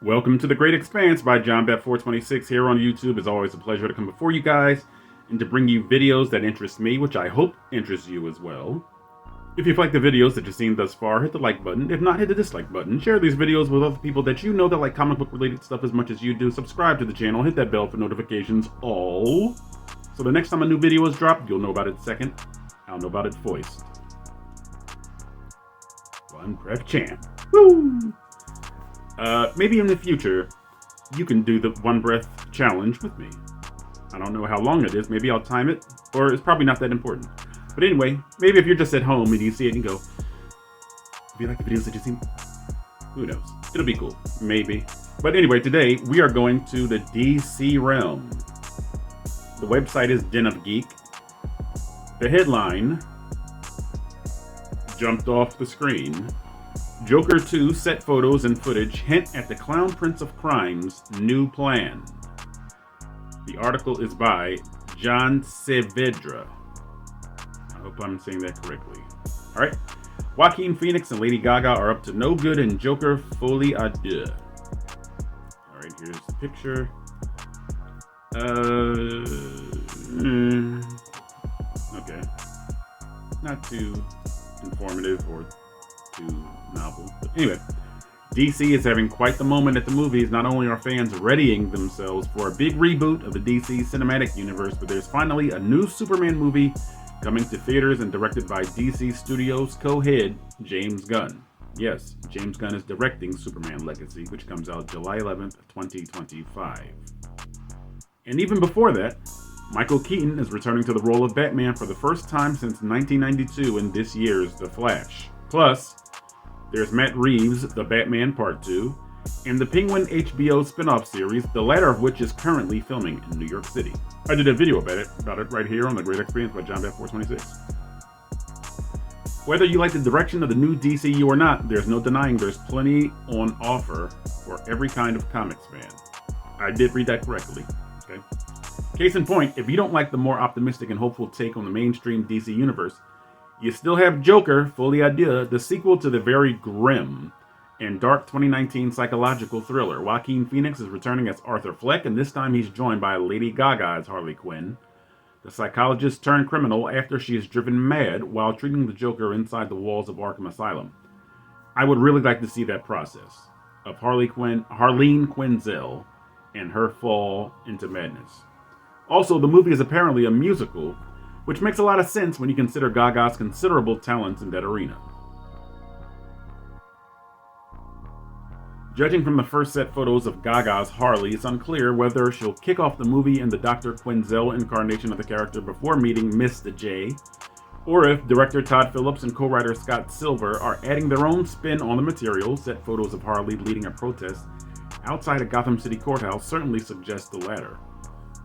Welcome to The Great Expanse by JohnBet426 here on YouTube. It's always a pleasure to come before you guys and to bring you videos that interest me, which I hope interest you as well. If you've liked the videos that you've seen thus far, hit the like button. If not, hit the dislike button. Share these videos with other people that you know that like comic book related stuff as much as you do. Subscribe to the channel, hit that bell for notifications, all. So the next time a new video is dropped, you'll know about it second. I'll know about it first. One breath champ. Woo! Maybe in the future, you can do the one breath challenge with me. I don't know how long it is. Maybe I'll time it, or it's probably not that important. But anyway, maybe if you're just at home and you see it and you go, if you like the videos that you've seen, who knows? It'll be cool. Maybe. But anyway, today we are going to the DC realm. The website is Den of Geek. The headline jumped off the screen. Joker 2 set photos and footage hint at the Clown Prince of Crime's new plan. The article is by John Saavedra. I hope I'm saying that correctly. Alright. Joaquin Phoenix and Lady Gaga are up to no good in Joker Folie A Deux. Alright, here's the picture. Okay. Not too informative or too novel. But anyway, DC is having quite the moment at the movies. Not only are fans readying themselves for a big reboot of the DC cinematic universe, but there's finally a new Superman movie coming to theaters and directed by DC Studios co-head James Gunn. Yes, James Gunn is directing Superman Legacy, which comes out July 11th, 2025. And even before that, Michael Keaton is returning to the role of Batman for the first time since 1992 in this year's The Flash. Plus, there's Matt Reeves' The Batman Part 2, and the Penguin HBO spin-off series, the latter of which is currently filming in New York City. I did a video about it right here on The Great Experience by JohnBet426. Whether you like the direction of the new DCU or not, there's no denying there's plenty on offer for every kind of comics fan. I did read that correctly, okay? Case in point, if you don't like the more optimistic and hopeful take on the mainstream DC universe, you still have Joker, Folie A Deux, the sequel to the very grim and dark 2019 psychological thriller. Joaquin Phoenix is returning as Arthur Fleck, and this time he's joined by Lady Gaga as Harley Quinn, the psychologist turned criminal after she is driven mad while treating the Joker inside the walls of Arkham Asylum. I would really like to see that process of Harleen Quinzel and her fall into madness. Also, the movie is apparently a musical, which makes a lot of sense when you consider Gaga's considerable talents in that arena. Judging from the first set photos of Gaga's Harley, it's unclear whether she'll kick off the movie in the Dr. Quinzel incarnation of the character before meeting Mr. J, or if director Todd Phillips and co-writer Scott Silver are adding their own spin on the material. Set photos of Harley leading a protest outside a Gotham City courthouse certainly suggest the latter.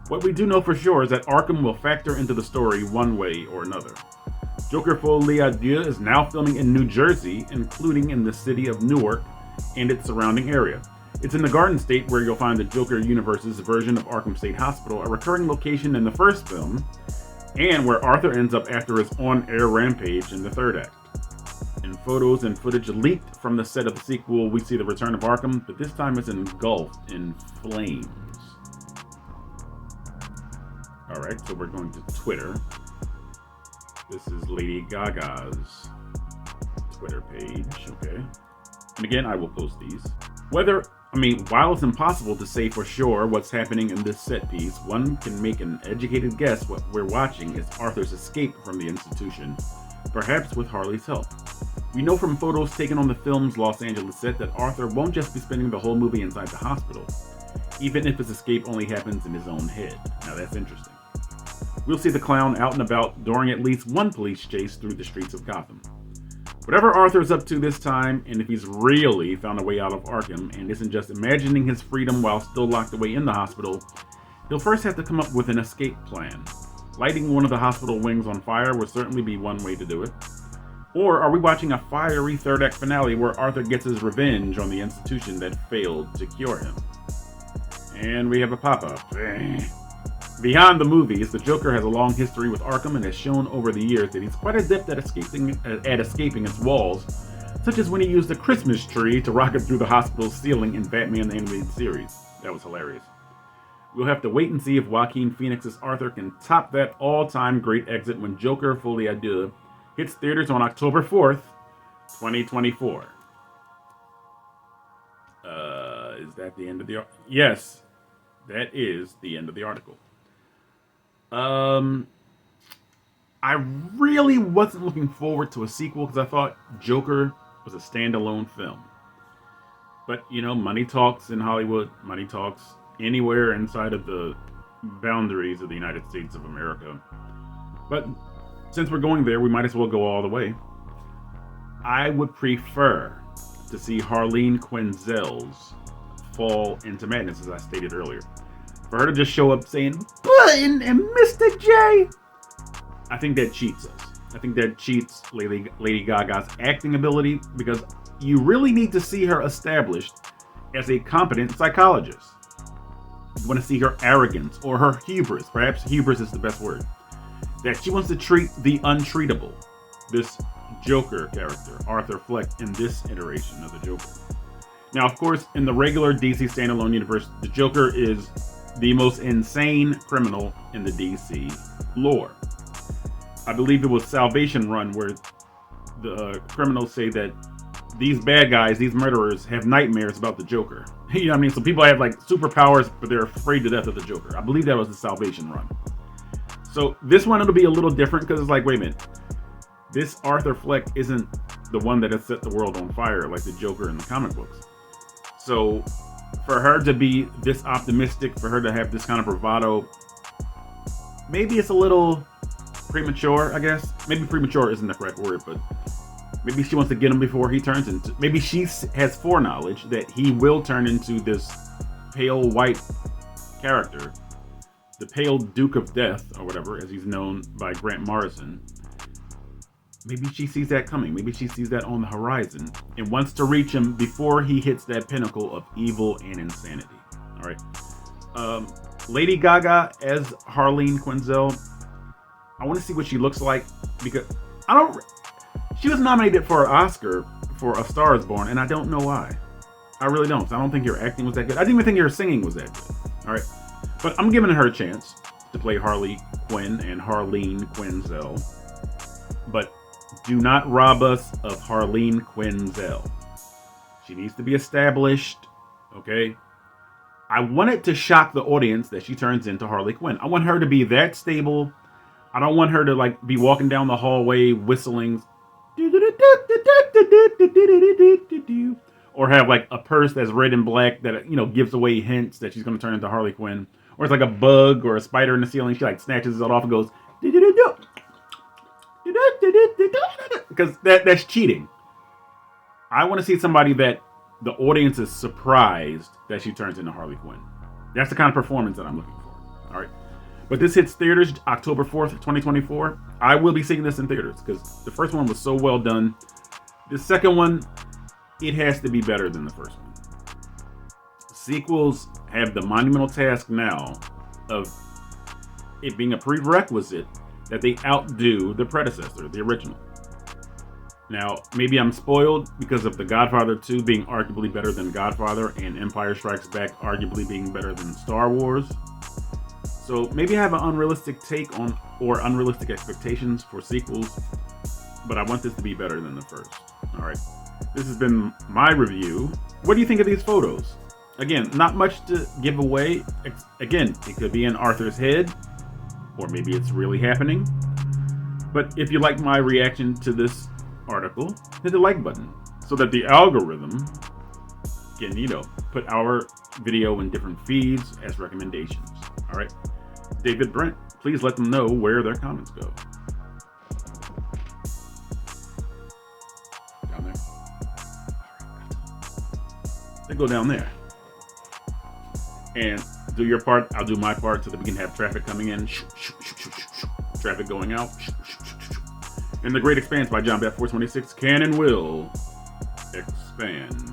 What we do know for sure is that Arkham will factor into the story one way or another. Joker Folie A Deux is now filming in New Jersey, including in the city of Newark and its surrounding area. It's in the Garden State where you'll find the Joker universe's version of Arkham State Hospital, a recurring location in the first film, and where Arthur ends up after his on-air rampage in the third act. In photos and footage leaked from the set of the sequel, we see the return of Arkham, but this time it's engulfed in flames. Alright, so we're going to Twitter. This is Lady Gaga's Twitter page, okay? And again, I will post these. While it's impossible to say for sure what's happening in this set piece, one can make an educated guess what we're watching is Arthur's escape from the institution, perhaps with Harley's help. We know from photos taken on the film's Los Angeles set that Arthur won't just be spending the whole movie inside the hospital, even if his escape only happens in his own head. Now that's interesting. We'll see the clown out and about during at least one police chase through the streets of Gotham. Whatever Arthur's up to this time, and if he's really found a way out of Arkham and isn't just imagining his freedom while still locked away in the hospital, he'll first have to come up with an escape plan. Lighting one of the hospital wings on fire would certainly be one way to do it. Or are we watching a fiery third act finale where Arthur gets his revenge on the institution that failed to cure him? And we have a pop-up. Beyond the movies, the Joker has a long history with Arkham and has shown over the years that he's quite adept at escaping its walls such as when he used a Christmas tree to rocket through the hospital ceiling in Batman the Animated Series. That was hilarious. We'll have to wait and see if Joaquin Phoenix's Arthur can top that all-time great exit when Joker Folie A Deux hits theaters on October 4th, 2024. Is that the end of the article? Yes, that is the end of the article. I really wasn't looking forward to a sequel because I thought Joker was a standalone film. But, you know, money talks in Hollywood, money talks anywhere inside of the boundaries of the United States of America. But since we're going there, we might as well go all the way. I would prefer to see Harleen Quinzel's fall into madness, as I stated earlier. For her to just show up saying, and Mr. J, I think that cheats us. I think that cheats Lady Gaga's acting ability because you really need to see her established as a competent psychologist. You want to see her arrogance or her hubris. Perhaps hubris is the best word. That she wants to treat the untreatable. This Joker character, Arthur Fleck, in this iteration of the Joker. Now, of course, in the regular DC standalone universe, the Joker is the most insane criminal in the DC lore. I believe it was Salvation Run where the criminals say that these bad guys, these murderers, have nightmares about the Joker. You know what I mean? So people have like superpowers, but they're afraid to death of the Joker. I believe that was the Salvation Run. So this one, it'll be a little different because it's like, wait a minute. This Arthur Fleck isn't the one that has set the world on fire like the Joker in the comic books. So for her to be this optimistic, for her to have this kind of bravado, maybe it's a little premature, I guess. Maybe premature isn't the correct word, but maybe she wants to get him before he turns into... Maybe she has foreknowledge that he will turn into this pale white character, the Pale Duke of Death, or whatever, as he's known by Grant Morrison. Maybe she sees that coming. Maybe she sees that on the horizon and wants to reach him before he hits that pinnacle of evil and insanity. All right. Lady Gaga as Harleen Quinzel. I want to see what she looks like because she was nominated for an Oscar for A Star Is Born, and I don't know why. I really don't. I don't think your acting was that good. I didn't even think your singing was that good. All right. But I'm giving her a chance to play Harley Quinn and Harleen Quinzel. But do not rob us of Harleen Quinzel. She needs to be established, okay? I want it to shock the audience that she turns into Harley Quinn. I want her to be that stable. I don't want her to like be walking down the hallway whistling or have like a purse that's red and black that, you know, gives away hints that she's going to turn into Harley Quinn. Or it's like a bug or a spider in the ceiling. She like snatches it off and goes because that's cheating. I want to see somebody that the audience is surprised that she turns into Harley Quinn. That's the kind of performance that I'm looking for. All right. But this hits theaters October 4th, 2024. I will be seeing this in theaters because the first one was so well done. The second one, it has to be better than the first one. Sequels have the monumental task now of it being a prerequisite that they outdo the predecessor, the original. Now, maybe I'm spoiled because of The Godfather 2 being arguably better than Godfather and Empire Strikes Back arguably being better than Star Wars. So maybe I have an unrealistic take on or unrealistic expectations for sequels, but I want this to be better than the first. All right. This has been my review. What do you think of these photos? Again, not much to give away. Again, it could be in Arthur's head, or maybe it's really happening. But if you like my reaction to this article, hit the like button so that the algorithm can, you know, put our video in different feeds as recommendations. All right. David Brent, please let them know where their comments go. Down there. They go down there. And do your part, I'll do my part so that we can have traffic coming in. Traffic going out. And The Great Expanse by John Bat 426 can and will expand.